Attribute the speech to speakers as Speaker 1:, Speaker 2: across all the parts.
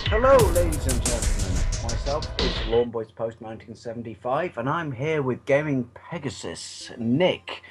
Speaker 1: Hello, ladies and gentlemen. Myself is Lawnboyspost1975, and I'm here with Gaming Pegasus, Nick.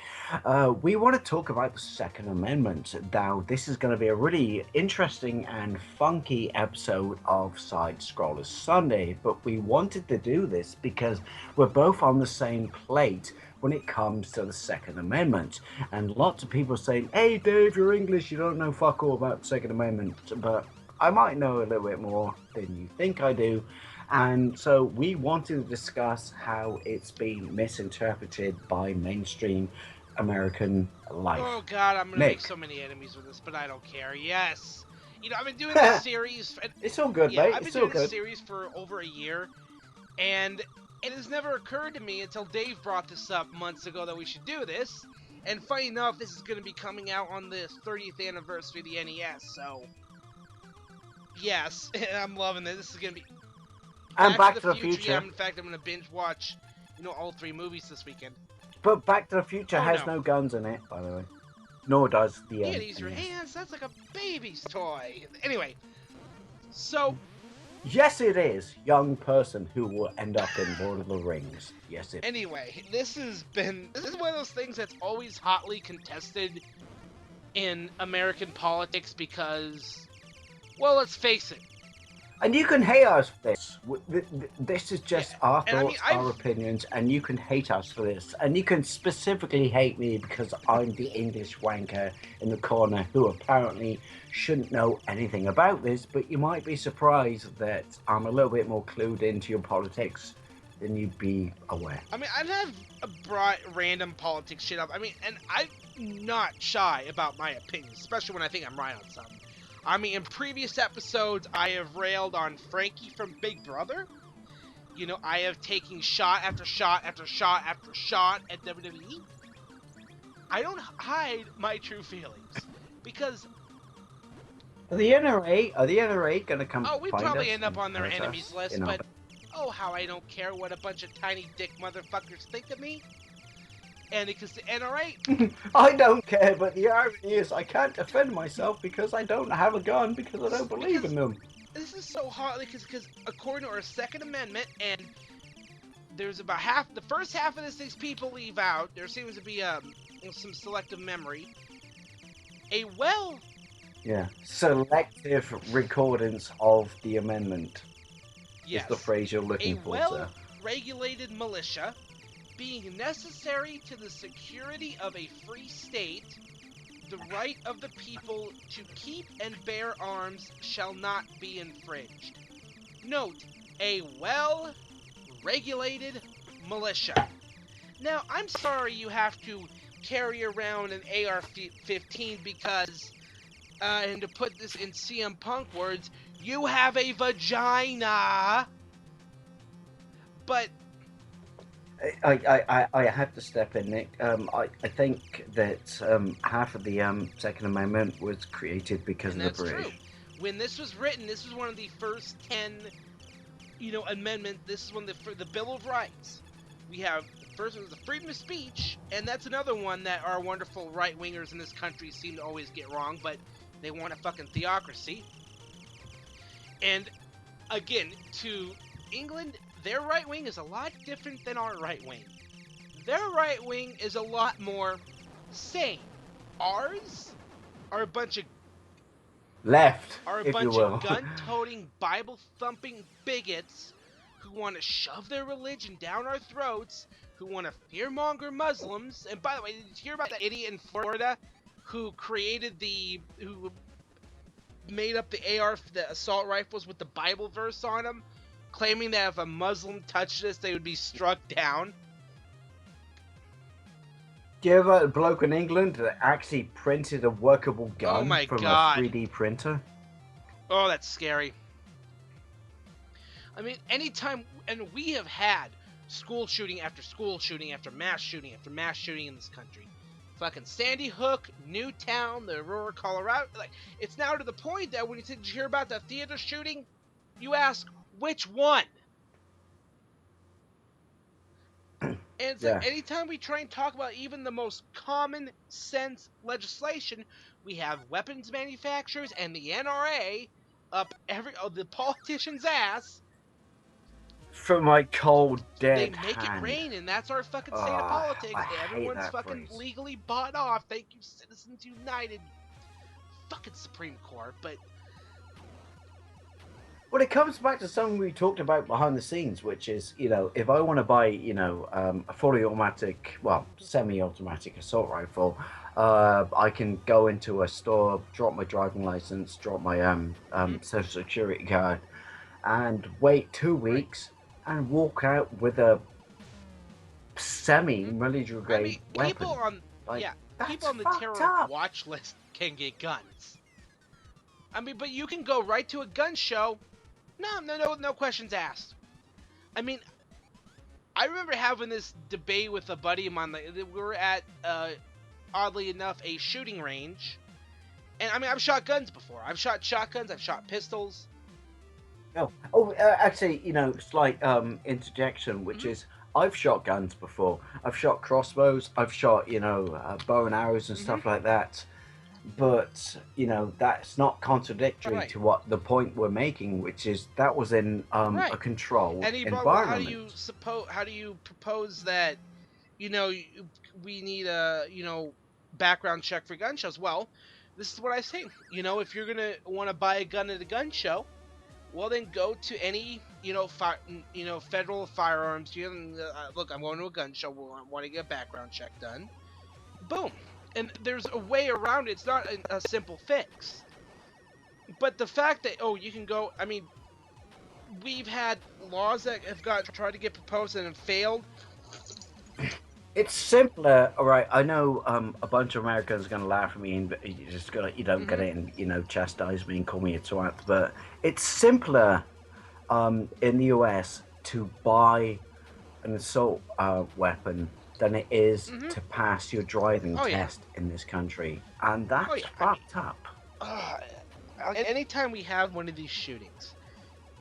Speaker 1: We want to talk about the Second Amendment. Now, this is going to be a really interesting and funky episode of Side Scroller Sunday, but we wanted to do this because we're both on the same plate when it comes to the Second Amendment. And lots of people saying, "Hey, Dave, you're English, you don't know fuck all about the Second Amendment," but I might know a little bit more than you think I do. And so we wanted to discuss how it's been misinterpreted by mainstream American life.
Speaker 2: Oh god, I'm gonna make
Speaker 1: Nick.
Speaker 2: so many enemies with this, but I don't care. Yes. I've been doing this series.
Speaker 1: It's all good,
Speaker 2: Yeah,
Speaker 1: mate.
Speaker 2: I've been
Speaker 1: It's all
Speaker 2: doing this
Speaker 1: good.
Speaker 2: series for over a year, and it has never occurred to me until Dave brought this up months ago that we should do this. And funny enough, this is going to be coming out on the 30th anniversary of the NES, so yes, I'm loving this. This is going to be
Speaker 1: And Back to the Future.
Speaker 2: Yeah, in fact, I'm going to binge watch, all three movies this weekend.
Speaker 1: But Back to the Future has
Speaker 2: no.
Speaker 1: no guns in it, by the way. Nor does the
Speaker 2: You gotta use your hands. That's like a baby's toy. Anyway, so
Speaker 1: yes, it is. Young person who will end up in Lord of the Rings. Yes, it.
Speaker 2: Anyway, this is one of those things that's always hotly contested in American politics because, well, let's face it.
Speaker 1: And you can hate us for this. This is just our thoughts, our opinions, and you can hate us for this. And you can specifically hate me because I'm the English wanker in the corner who apparently shouldn't know anything about this, but you might be surprised that I'm a little bit more clued into your politics than you'd be aware.
Speaker 2: I mean, I'd have a random politics shit up. I mean, and I'm not shy about my opinions, especially when I think I'm right on something. I mean, in previous episodes, I have railed on Frankie from Big Brother. I have taken shot after shot after shot after shot at WWE. I don't hide my true feelings because
Speaker 1: Are the NRA going to come?
Speaker 2: Oh, we probably end up on their enemies list, but oh, how I don't care what a bunch of tiny dick motherfuckers think of me. And because the NRA...
Speaker 1: I don't care, but the irony is I can't defend myself because I don't have a gun because I don't believe in them.
Speaker 2: This is so hard because according to our Second Amendment, and there's about the first half of this things people leave out, there seems to be some selective memory.
Speaker 1: Selective recordings of the amendment.
Speaker 2: Yes.
Speaker 1: Is the phrase you're looking for, sir.
Speaker 2: A well-regulated militia being necessary to the security of a free state, the right of the people to keep and bear arms shall not be infringed. Note, a well-regulated militia. Now, I'm sorry you have to carry around an AR-15 because, and to put this in CM Punk words, you have a vagina. But
Speaker 1: I have to step in, Nick. I think that half of the Second Amendment was created because of the British.
Speaker 2: True. When this was written, this was one of the first 10, amendments. This is one of the Bill of Rights. We have first one was the freedom of speech, and that's another one that our wonderful right-wingers in this country seem to always get wrong, but they want a fucking theocracy. And again, to England, their right wing is a lot different than our right wing. Their right wing is a lot more sane. Ours are a bunch of
Speaker 1: left,
Speaker 2: of gun-toting, Bible-thumping bigots who want to shove their religion down our throats, who want to fearmonger Muslims. And by the way, did you hear about that idiot in Florida who made up the assault rifles with the Bible verse on them, claiming that if a Muslim touched this, they would be struck down?
Speaker 1: Do you hear about the bloke in England that actually printed a workable gun from a 3D printer?
Speaker 2: Oh, that's scary. I mean, anytime, and we have had school shooting after school shooting after mass shooting after mass shooting in this country. Fucking Sandy Hook, Newtown, the Aurora, Colorado. Like, it's now to the point that when you hear about the theater shooting, you ask, which one? And it's like, anytime we try and talk about even the most common sense legislation, we have weapons manufacturers and the NRA up the politician's ass.
Speaker 1: From my cold,
Speaker 2: They
Speaker 1: dead
Speaker 2: make it
Speaker 1: hand.
Speaker 2: rain, and that's our fucking state of
Speaker 1: Oh,
Speaker 2: politics.
Speaker 1: I hate
Speaker 2: Everyone's
Speaker 1: that
Speaker 2: fucking
Speaker 1: phrase.
Speaker 2: legally bought off. Thank you, Citizens United. Fucking Supreme Court, but
Speaker 1: Well, it comes back to something we talked about behind the scenes, which is, if I want to buy, a fully automatic, well, semi-automatic assault rifle, I can go into a store, drop my driving license, drop my social security card, and wait 2 weeks and walk out with a semi-military
Speaker 2: I
Speaker 1: grade
Speaker 2: mean,
Speaker 1: weapon. Like,
Speaker 2: people
Speaker 1: that's
Speaker 2: on the
Speaker 1: fucked
Speaker 2: terror
Speaker 1: up.
Speaker 2: watch list can get guns. I mean, but you can go right to a gun show. No questions asked. I mean, I remember having this debate with a buddy of mine. We were at, oddly enough, a shooting range. And I mean, I've shot guns before. I've shot shotguns. I've shot pistols.
Speaker 1: Actually, slight interjection, which is I've shot guns before. I've shot crossbows. I've shot, bow and arrows and stuff like that. But that's not contradictory to what the point we're making, which is that was in
Speaker 2: Right.
Speaker 1: a controlled
Speaker 2: And he brought, well,
Speaker 1: environment.
Speaker 2: how do you propose that, we need a, background check for gun shows? Well, this is what I say. If you're gonna want to buy a gun at a gun show, well then go to any, federal firearms. Look, I'm going to a gun show. I want to get a background check done. Boom. And there's a way around it. It's not a simple fix. But the fact that, you can go, I mean, we've had laws that have tried to get proposed and have failed.
Speaker 1: It's simpler, all right. I know a bunch of Americans are going to laugh at me, and you don't get it, and chastise me and call me a twat. But it's simpler in the US to buy an assault weapon than it is to pass your driving test in this country, and that's fucked up.
Speaker 2: Anytime we have one of these shootings,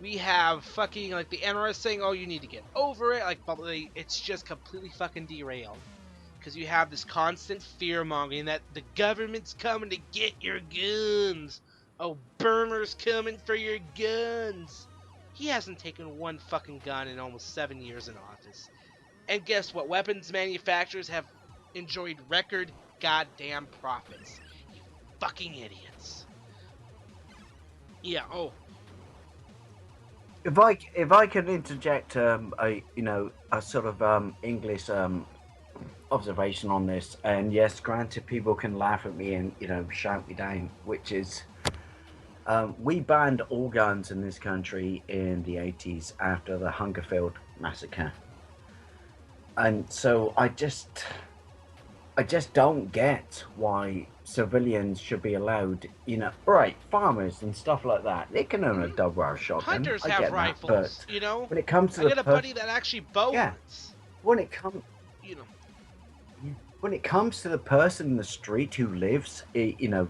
Speaker 2: we have fucking, like, the NRAs saying, "Oh, you need to get over it." Like, but it's just completely fucking derailed because you have this constant fear mongering that the government's coming to get your guns. Oh, Burmer's coming for your guns. He hasn't taken one fucking gun in almost 7 years in office. And guess what? Weapons manufacturers have enjoyed record goddamn profits. You fucking idiots. Yeah. Oh.
Speaker 1: If I can interject a sort of English observation on this, and yes, granted, people can laugh at me and shout me down, which is we banned all guns in this country in the 80s after the Hungerfield massacre, and so I just don't get why civilians should be allowed, right, farmers and stuff like that. They can own a double-barrel shotgun.
Speaker 2: Hunters
Speaker 1: I
Speaker 2: have
Speaker 1: get
Speaker 2: rifles,
Speaker 1: that, but when it comes to
Speaker 2: I got a buddy that actually bow hunts.
Speaker 1: When it comes, when it comes to the person in the street who lives,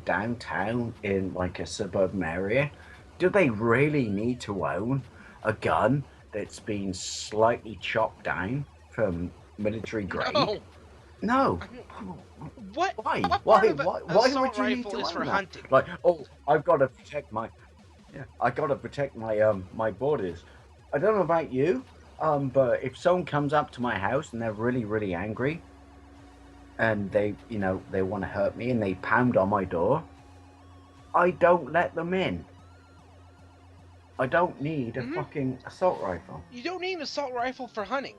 Speaker 1: downtown in like a suburban area, do they really need to own a gun that's been slightly chopped down from military grade? No.
Speaker 2: What?
Speaker 1: Why?
Speaker 2: Why
Speaker 1: Would you need to
Speaker 2: for
Speaker 1: that?
Speaker 2: hunting?
Speaker 1: Like, I've got to protect my, I got to protect my my borders. I don't know about you, but if someone comes up to my house and they're really really angry, and they they want to hurt me and they pound on my door, I don't let them in. I don't need a fucking assault rifle.
Speaker 2: You don't need an assault rifle for hunting.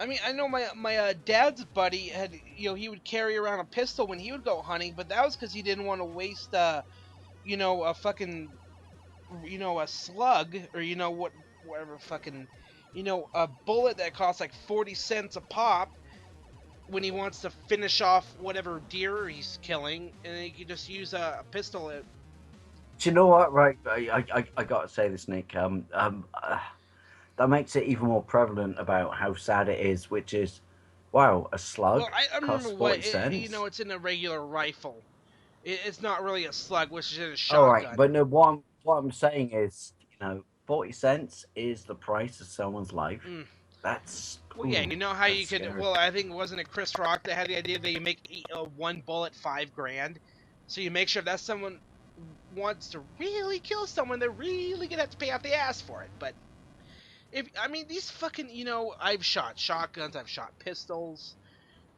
Speaker 2: I mean, I know my dad's buddy had, he would carry around a pistol when he would go hunting, but that was because he didn't want to waste, a fucking, a slug, or, whatever fucking, a bullet that costs like 40 cents a pop when he wants to finish off whatever deer he's killing, and he could just use a pistol.
Speaker 1: Do you know what? Right, I got to say this, Nick. That makes it even more prevalent about how sad it is, which is, wow, a slug costs 40 cents.
Speaker 2: It's in a regular rifle. It's not really a slug, which is in a shotgun.
Speaker 1: All right, but no, what I'm saying is, 40 cents is the price of someone's life. That's
Speaker 2: you know how you could.
Speaker 1: Scary.
Speaker 2: Well, I think wasn't it Chris Rock that had the idea that you make one bullet $5,000, so you make sure that's someone wants to really kill someone, they're really gonna have to pay out the ass for it. But these fucking, I've shot shotguns, I've shot pistols,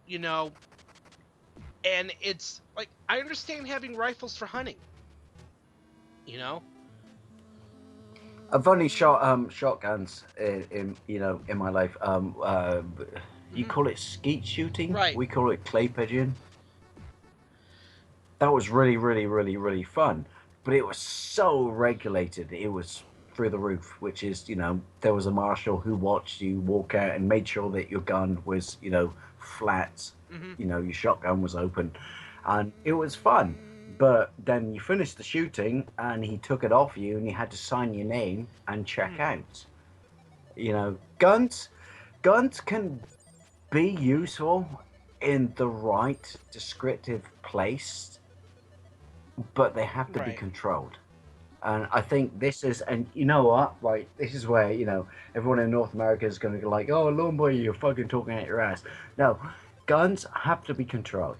Speaker 2: you know, and it's like I understand having rifles for hunting, you know.
Speaker 1: I've only shot shotguns in my life. You call it skeet shooting?
Speaker 2: Right.
Speaker 1: We call it clay pigeon. That was really, really, really, really fun. But it was so regulated. It was through the roof, which is, there was a marshal who watched you walk out and made sure that your gun was, flat, your shotgun was open. And it was fun. But then you finished the shooting and he took it off you and you had to sign your name and check out. Guns can be useful in the right descriptive place, but they have to be
Speaker 2: Right.
Speaker 1: controlled. And I think this is, and you know what? Like, this is where, everyone in North America is going to go like, oh, Lawn Boy, you're fucking talking out your ass. No, guns have to be controlled.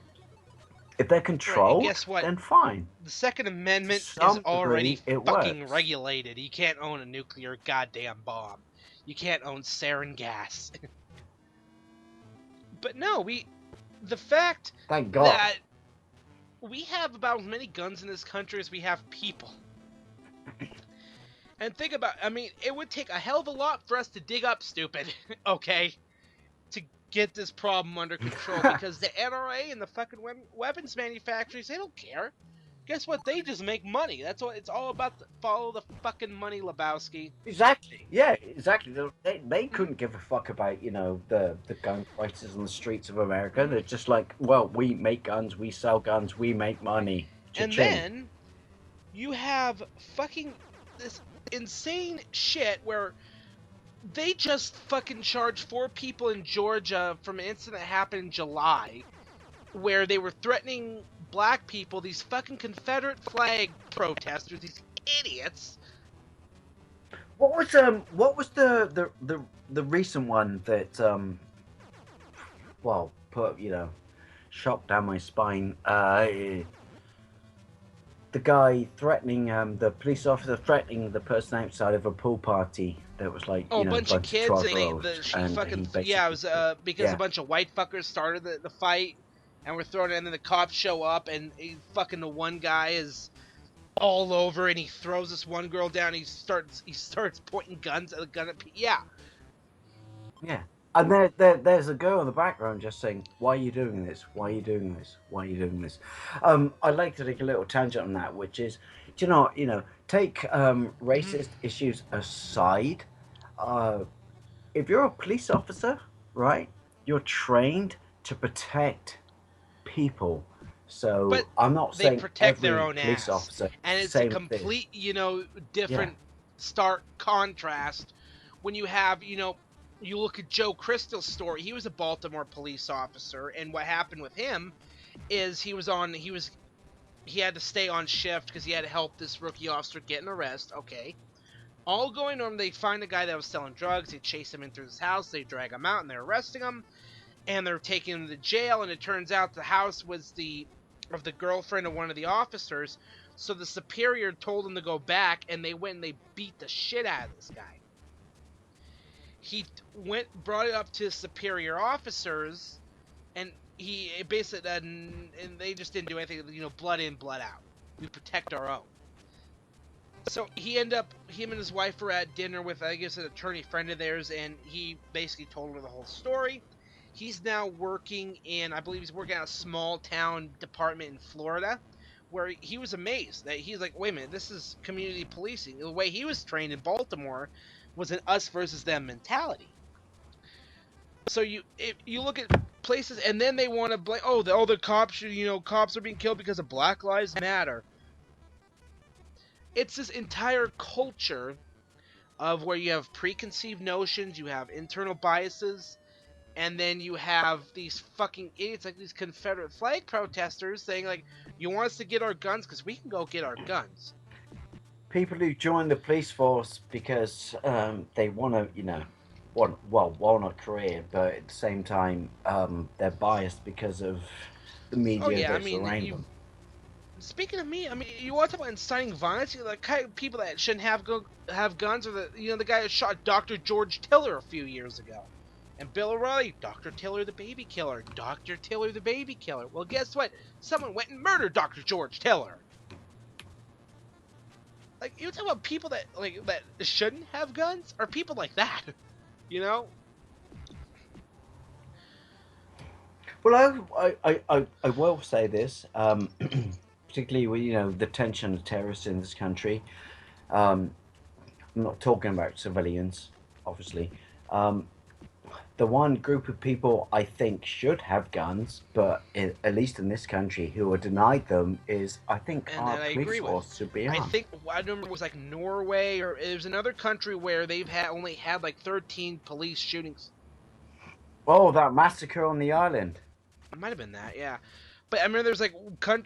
Speaker 1: If they're
Speaker 2: Right. And
Speaker 1: controlled,
Speaker 2: guess what?
Speaker 1: then fine.
Speaker 2: The Second
Speaker 1: To
Speaker 2: Amendment is
Speaker 1: some
Speaker 2: already
Speaker 1: degree, it
Speaker 2: fucking
Speaker 1: works.
Speaker 2: regulated. You can't own a nuclear goddamn bomb. You can't own sarin gas. But no, the fact
Speaker 1: Thank God.
Speaker 2: that we have about as many guns in this country as we have people. And think about, it would take a hell of a lot for us to dig up, stupid, okay, to get this problem under control, because the NRA and the fucking weapons manufacturers, they don't care. Guess what? They just make money. That's what it's all about. Follow the fucking money, Lebowski.
Speaker 1: Exactly. Yeah, exactly. They couldn't give a fuck about, the gun prices on the streets of America. They're just like, well, we make guns, we sell guns, we make money.
Speaker 2: And
Speaker 1: Cha-ching.
Speaker 2: then you have fucking this insane shit where they just fucking charged 4 people in Georgia from an incident that happened in July where they were threatening black people, these fucking Confederate flag protesters, these idiots.
Speaker 1: What was the recent one that put, shock down my spine? The guy threatening, the police officer threatening the person outside of a pool party that was like,
Speaker 2: a bunch of kids, and it was because a bunch of white fuckers started the fight and were throwing it, and then the cops show up, and the one guy is all over, and he throws this one girl down. He starts pointing guns at yeah.
Speaker 1: And there's a girl in the background just saying, why are you doing this? Why are you doing this? Why are you doing this? I'd like to take a little tangent on that, which is, take racist issues aside. If you're a police officer, right, you're trained to protect people. So
Speaker 2: but
Speaker 1: I'm not saying
Speaker 2: they protect
Speaker 1: every
Speaker 2: their own
Speaker 1: police
Speaker 2: ass.
Speaker 1: officer,
Speaker 2: and it's a complete, different stark contrast when you have, you look at Joe Crystal's story. He was a Baltimore police officer, and what happened with him is he had to stay on shift because he had to help this rookie officer get an arrest. Okay. All going on, they find a guy that was selling drugs. They chase him into his house. They drag him out, and they're arresting him. And they're taking him to jail, and it turns out the house was of the girlfriend of one of the officers. So the superior told him to go back, and they went and they beat the shit out of this guy. He brought it up to superior officers, and he basically, and they just didn't do anything. Blood in, blood out. We protect our own. So him and his wife were at dinner with, I guess, an attorney friend of theirs, and he basically told her the whole story. He's now working at a small town department in Florida, where he was amazed that he's like, wait a minute, this is community policing. The way he was trained in Baltimore was an us versus them mentality. So you look at places, and then they want to blame, the cops, cops are being killed because of Black Lives Matter. It's this entire culture of where you have preconceived notions, you have internal biases, and then you have these fucking idiots like these Confederate flag protesters saying, like, you want us to get our guns because we can go get our guns.
Speaker 1: People who join the police force because they want to, want a career, but at the same time, they're biased because of the media that's around them.
Speaker 2: speaking of me, I mean, you want to talk about inciting violence? You know, the kind of people that shouldn't have guns, or the guy that shot Dr. George Tiller a few years ago, and Bill O'Reilly, Dr. Tiller the baby killer, Dr. Tiller the baby killer. Well, guess what? Someone went and murdered Dr. George Tiller. Like, you talk about people that shouldn't have guns, or people like that, you know?
Speaker 1: Well, I will say this, particularly with the tension of terrorists in this country. I'm not talking about civilians, obviously. Um, the one group of people I think should have guns, but at least in this country, who are denied them, is I think
Speaker 2: And
Speaker 1: our
Speaker 2: that I
Speaker 1: police
Speaker 2: agree with.
Speaker 1: force should be
Speaker 2: I
Speaker 1: armed.
Speaker 2: think I don't remember, it was like Norway, or it was another country where they've only had like 13 police shootings.
Speaker 1: Oh, that massacre on the island.
Speaker 2: It might have been that, yeah. But I remember there was like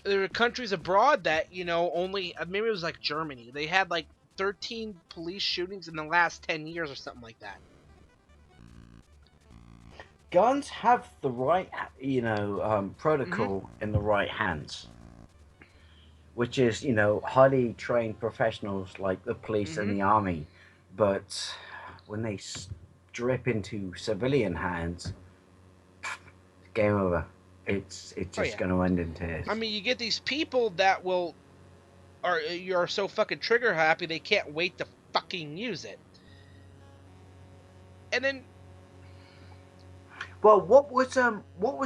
Speaker 2: there were countries abroad that only, maybe it was like Germany. They had like 13 police shootings in the last 10 years or something like that.
Speaker 1: Guns have the right,
Speaker 2: Mm-hmm.
Speaker 1: protocol in the right hands, which is, highly trained professionals like the police and
Speaker 2: Mm-hmm.
Speaker 1: the army. But when they strip into civilian hands, game over. It's
Speaker 2: Oh
Speaker 1: just
Speaker 2: yeah.
Speaker 1: going to end in tears.
Speaker 2: I mean, you get these people that you're so fucking trigger happy they can't wait to fucking use it. And then
Speaker 1: Well, what was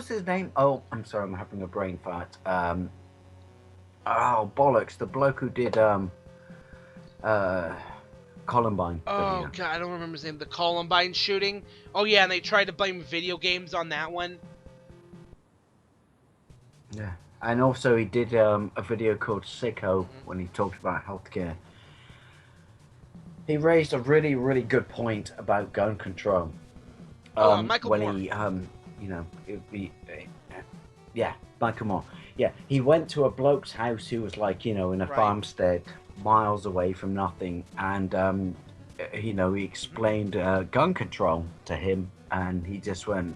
Speaker 1: his name? Oh, I'm sorry, I'm having a brain fart. Oh bollocks! The bloke who did uh, Columbine
Speaker 2: oh
Speaker 1: video.
Speaker 2: god, I don't remember his name. The Columbine shooting. Oh yeah, and they tried to blame video games on that one.
Speaker 1: Yeah, and also he did a video called Sicko
Speaker 2: Mm-hmm.
Speaker 1: when he talked about healthcare. He raised a really, really good point about gun control.
Speaker 2: Oh, Michael
Speaker 1: When
Speaker 2: Moore.
Speaker 1: he, yeah, Michael Moore. Yeah, he went to a bloke's house who was like, in a
Speaker 2: Right.
Speaker 1: farmstead, miles away from nothing, and he explained gun control to him, and he just went,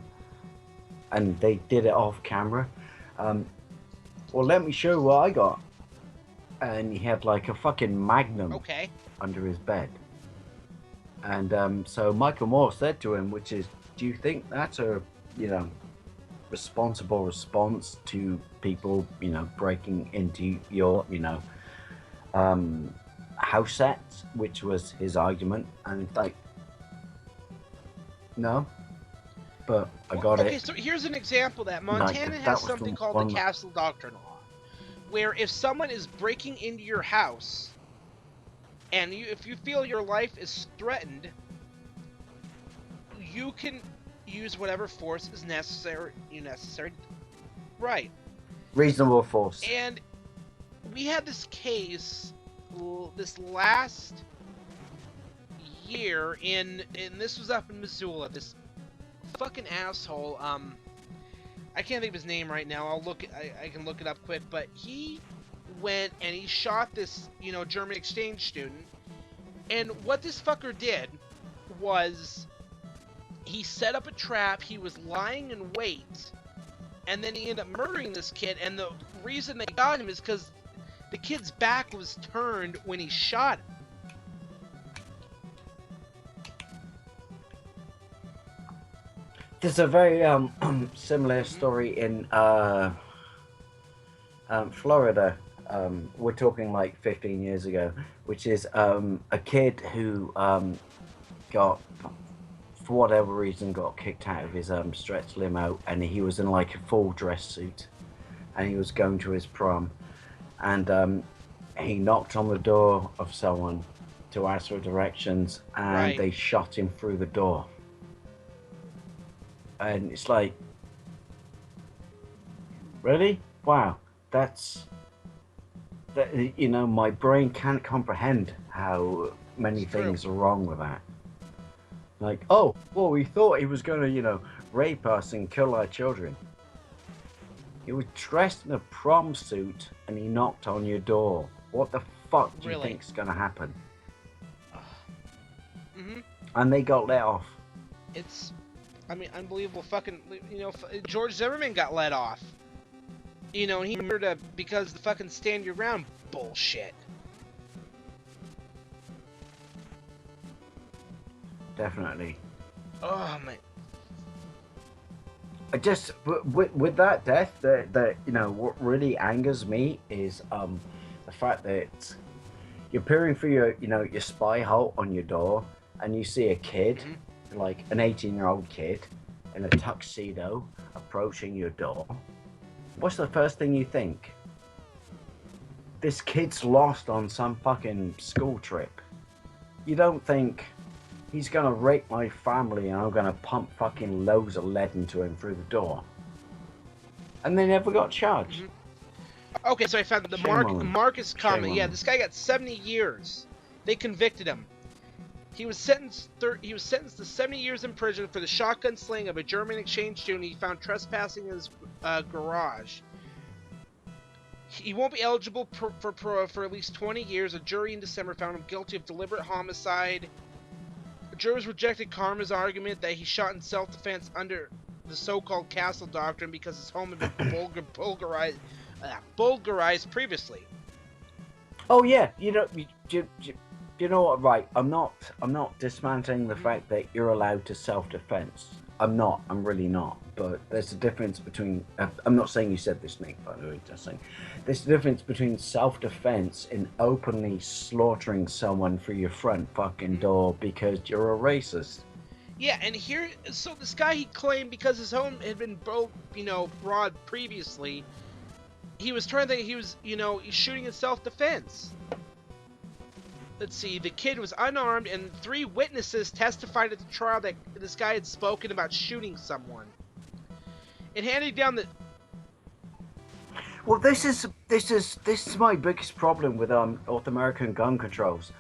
Speaker 1: and they did it off camera. Um, well, let me show you what I got, and he had like a fucking Magnum
Speaker 2: Okay.
Speaker 1: under his bed. And so Michael Moore said to him, which is, do you think that's a, you know, responsible response to people, breaking into your, house sets, which was his argument. And it's like, no, but I
Speaker 2: Well,
Speaker 1: got
Speaker 2: okay,
Speaker 1: it.
Speaker 2: so here's an example that
Speaker 1: Like,
Speaker 2: Montana has
Speaker 1: that was the
Speaker 2: something called the
Speaker 1: one.
Speaker 2: Castle Doctrine Law, where if someone is breaking into your house and if you feel your life is threatened, you can use whatever force is necessary. Right.
Speaker 1: Reasonable force.
Speaker 2: And we had this case this last year and this was up in Missoula. This fucking asshole. I can't think of his name right now. I can look it up quick. But he went and he shot this German exchange student. And what this fucker did was he set up a trap. He was lying in wait, and then he ended up murdering this kid. And the reason they got him is because the kid's back was turned when he shot him.
Speaker 1: There's a very similar story in Florida. We're talking like 15 years ago, which is a kid who got, for whatever reason, got kicked out of his stretch limo, and he was in like a full dress suit, and he was going to his prom, and he knocked on the door of someone to ask for directions, and
Speaker 2: Right.
Speaker 1: they shot him through the door. And it's like, really? Wow, that's that. My brain can't comprehend how many
Speaker 2: It's true.
Speaker 1: things are wrong with that. Like, oh, well, we thought he was going to, rape us and kill our children. He was dressed in a prom suit and he knocked on your door. What the fuck do you
Speaker 2: Really?
Speaker 1: think's going to happen?
Speaker 2: Mm-hmm.
Speaker 1: And they got let off.
Speaker 2: It's, I mean, unbelievable. Fucking, George Zimmerman got let off. You know, he murdered because the fucking stand your ground bullshit.
Speaker 1: Definitely.
Speaker 2: Oh man.
Speaker 1: I just with that death, that you know what really angers me is the fact that you're peering through your spy hole on your door and you see a kid, like an 18-year-old kid in a tuxedo approaching your door. What's the first thing you think? This kid's lost on some fucking school trip. You don't think he's gonna rape my family and I'm gonna pump fucking loads of lead into him through the door. And they never got charged.
Speaker 2: Okay, so I found the Marcus comment. Yeah, this guy got 70 years. They convicted him. He was sentenced to 70 years in prison for the shotgun slaying of a German exchange student he found trespassing in his garage. He won't be eligible for at least 20 years. A jury in December found him guilty of deliberate homicide. Jurors rejected Karma's argument that he shot in self-defense under the so-called Castle Doctrine because his home had been bulgarized previously.
Speaker 1: Oh yeah, you know what? Right, I'm not dismantling the fact that you're allowed to self-defense. I'm really not. But there's a difference between. I'm not saying you said this, Nick. By the way, just saying there's a difference between self-defense and openly slaughtering someone through your front fucking door because you're a racist.
Speaker 2: Yeah, and here, so this guy, he claimed because his home had been robbed previously, he was trying to think he was, shooting in self-defense. Let's see, the kid was unarmed, and 3 witnesses testified at the trial that this guy had spoken about shooting someone. It handed down the...
Speaker 1: Well, this is my biggest problem with North American gun controls,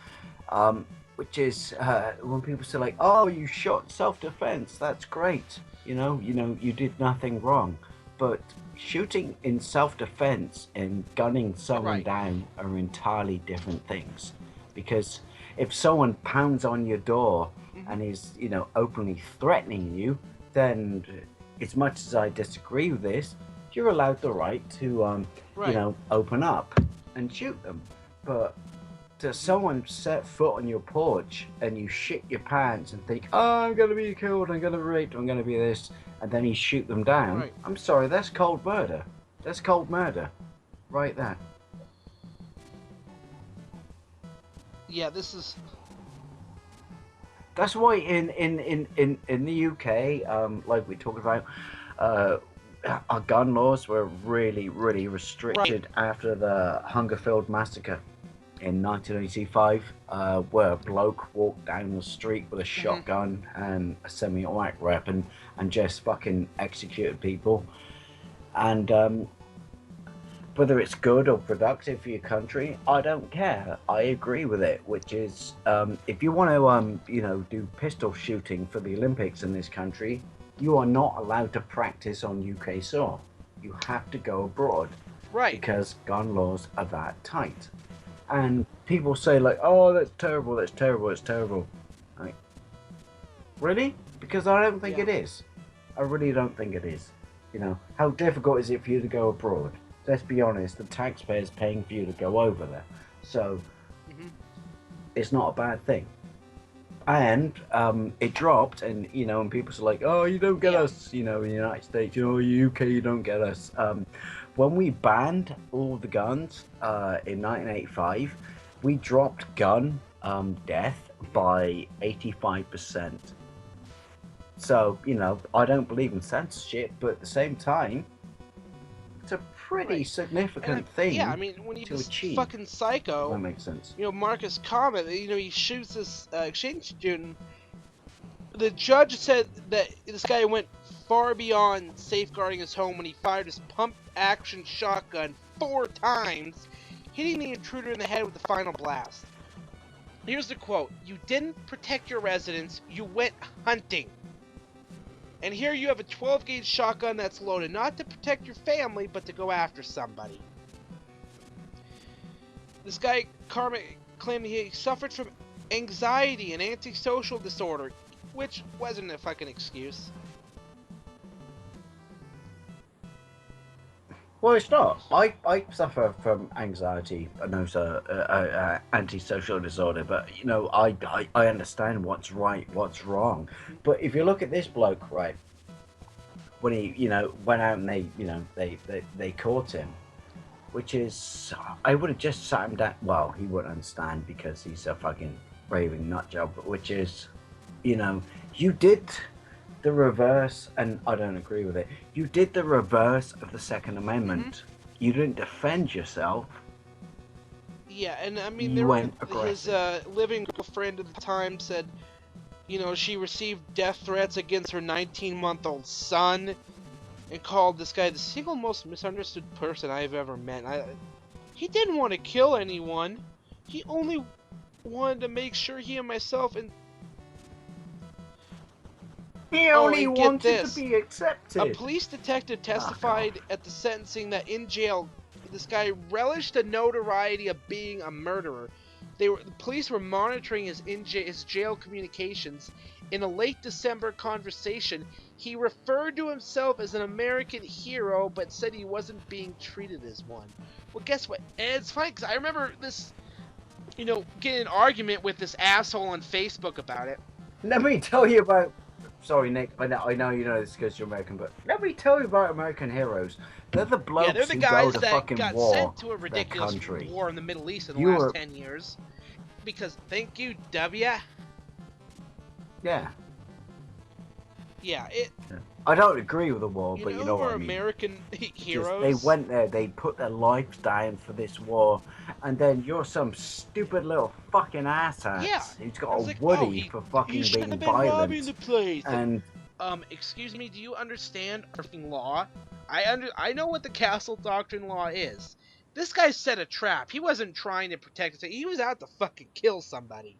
Speaker 1: which is when people say like, "Oh, you shot self-defense. That's great. You did nothing wrong." But shooting in self-defense and gunning someone down are entirely different things. Because if someone pounds on your door and is, openly threatening you, then as much as I disagree with this, you're allowed the right to, open up and shoot them. But to someone set foot on your porch and you shit your pants and think, "Oh, I'm going to be killed, I'm going to be raped, I'm going to be this," and then you shoot them down, I'm sorry, that's cold murder. That's cold murder. Right there.
Speaker 2: Yeah, this is...
Speaker 1: That's why in the UK, like we talked about, our gun laws were really, really restricted after the Hungerfield massacre in 1985, where a bloke walked down the street with a shotgun and a semi-automatic weapon and just fucking executed people. And whether it's good or productive for your country, I don't care. I agree with it, which is if you want to, do pistol shooting for the Olympics in this country, you are not allowed to practice on UK soil. You have to go abroad.
Speaker 2: Right.
Speaker 1: Because gun laws are that tight. And people say like, "Oh, that's terrible, that's terrible, that's terrible." Like, really? Because I don't think it is. I really don't think it is. How difficult is it for you to go abroad? Let's be honest, the taxpayer's paying for you to go over there. So, it's not a bad thing. And it dropped, and, and people are like, "Oh, you don't get us, in the United States, UK, you don't get us." When we banned all the guns in 1985, we dropped gun death by 85%. So, I don't believe in censorship, but at the same time, it's a pretty significant thing.
Speaker 2: Yeah, I mean, when you this fucking psycho,
Speaker 1: that makes sense.
Speaker 2: Marcus Comet, he shoots this exchange student. The judge said that this guy went far beyond safeguarding his home when he fired his pump-action shotgun 4 times, hitting the intruder in the head with the final blast. Here's the quote: "You didn't protect your residence, you went hunting. And here you have a 12-gauge shotgun that's loaded not to protect your family, but to go after somebody." This guy, Karma, claimed he suffered from anxiety and antisocial disorder, which wasn't a fucking excuse.
Speaker 1: Well, it's not. I suffer from anxiety and also antisocial disorder, but you know, I understand what's right, what's wrong. But if you look at this bloke, right, when he, you know, went out and they, you know, they caught him, which is, I would have just sat him down. Well, he wouldn't understand because he's a fucking raving nut job, which is, you know, you did the reverse, and I don't agree with it. You did the reverse of the Second Amendment. You didn't defend yourself.
Speaker 2: Yeah, and I mean,
Speaker 1: You went
Speaker 2: his
Speaker 1: aggressive.
Speaker 2: living girlfriend at the time said, you know, she received death threats against her 19-month-old son, and called this guy the single most misunderstood person I've ever met. He didn't want to kill anyone. He only wanted to make sure he and myself and
Speaker 1: He
Speaker 2: oh,
Speaker 1: only
Speaker 2: and get
Speaker 1: wanted to
Speaker 2: this.
Speaker 1: be
Speaker 2: A
Speaker 1: accepted.
Speaker 2: police detective
Speaker 1: Oh,
Speaker 2: testified at the sentencing that in jail, this guy relished the notoriety of being a murderer. The police were monitoring his jail communications. In a late December conversation, he referred to himself as an American hero, but said he wasn't being treated as one. Well, guess what? And it's funny because I remember this, you know, getting an argument with this asshole on Facebook about it.
Speaker 1: Let me tell you about. Sorry, Nick. I know you know this because you're American, but let me tell you about American heroes. They're the blokes
Speaker 2: Yeah, they're the
Speaker 1: who go
Speaker 2: guys
Speaker 1: to
Speaker 2: that
Speaker 1: fucking
Speaker 2: got
Speaker 1: war
Speaker 2: sent to a
Speaker 1: for their
Speaker 2: ridiculous
Speaker 1: country.
Speaker 2: war in the Middle East in the
Speaker 1: You
Speaker 2: last
Speaker 1: were,
Speaker 2: 10 years. Because, thank you, W.
Speaker 1: yeah.
Speaker 2: Yeah,
Speaker 1: I don't agree with the war,
Speaker 2: you
Speaker 1: but you
Speaker 2: know
Speaker 1: know
Speaker 2: who
Speaker 1: what
Speaker 2: are
Speaker 1: I mean.
Speaker 2: American
Speaker 1: Just they
Speaker 2: heroes?
Speaker 1: went there, they put their lives down for this war, and then you're some stupid little fucking
Speaker 2: Yeah.
Speaker 1: asshat who's
Speaker 2: I
Speaker 1: got
Speaker 2: was
Speaker 1: a
Speaker 2: like, oh,
Speaker 1: woody for
Speaker 2: he
Speaker 1: fucking
Speaker 2: shouldn't
Speaker 1: being
Speaker 2: have been robbing the
Speaker 1: violent.
Speaker 2: place.
Speaker 1: And
Speaker 2: Excuse me, do you understand fucking law? I know what the Castle Doctrine law is. This guy set a trap. He wasn't trying to protect us. He was out to fucking kill somebody.